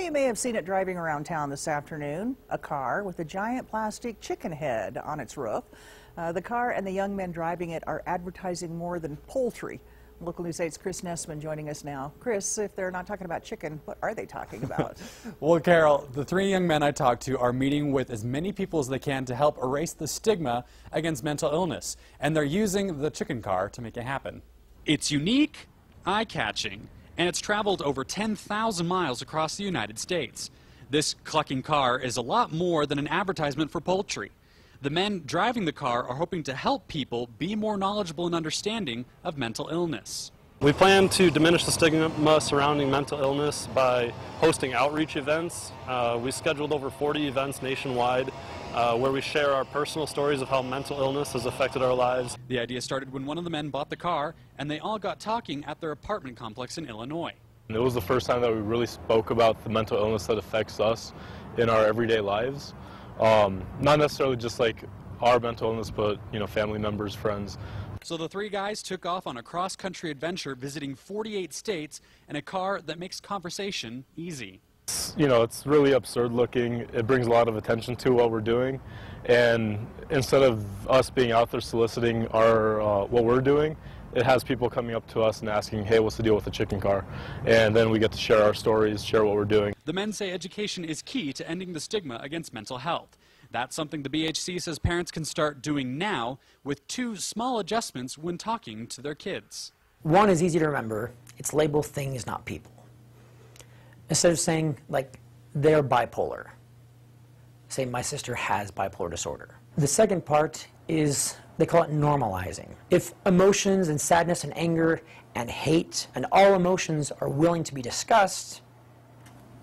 You may have seen it driving around town this afternoon, a car with a giant plastic chicken head on its roof. The car and the young men driving it are advertising more than poultry. Local News 8's Chris Nessman joining us now. Chris, if they're not talking about chicken, what are they talking about? Well, Carol, the three young men I talked to are meeting with as many people as they can to help erase the stigma against mental illness, and they're using the chicken car to make it happen. It's unique, eye-catching, and it's traveled over 10,000 miles across the United States. This clucking car is a lot more than an advertisement for poultry. The men driving the car are hoping to help people be more knowledgeable and understanding of mental illness. We plan to diminish the stigma surrounding mental illness by hosting outreach events. We scheduled over 40 events nationwide where we share our personal stories of how mental illness has affected our lives. The idea started when one of the men bought the car and they all got talking at their apartment complex in Illinois. It was the first time that we really spoke about the mental illness that affects us in our everyday lives. Not necessarily just like our mental illness, but family members, friends. So the three guys took off on a cross-country adventure visiting 48 states in a car that makes conversation easy. It's really absurd looking. It brings a lot of attention to what we're doing, and instead of us being out there soliciting our what we're doing, it has people coming up to us and asking, hey, what's the deal with the chicken car? And then we get to share our stories, share what we're doing. The men say education is key to ending the stigma against mental health. That's something the BHC says parents can start doing now with two small adjustments when talking to their kids. One is easy to remember. It's label things, not people. Instead of saying, like, they're bipolar, say, my sister has bipolar disorder. The second part is, they call it normalizing. If emotions and sadness and anger and hate and all emotions are willing to be discussed,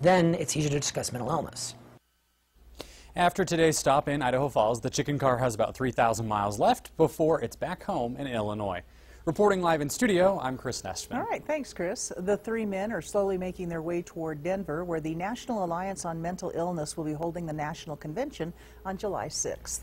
then it's easier to discuss mental illness. After today's stop in Idaho Falls, the chicken car has about 3,000 miles left before it's back home in Illinois. Reporting live in studio, I'm Chris Nessman. All right, thanks, Chris. The three men are slowly making their way toward Denver, where the National Alliance on Mental Illness will be holding the national convention on July 6th.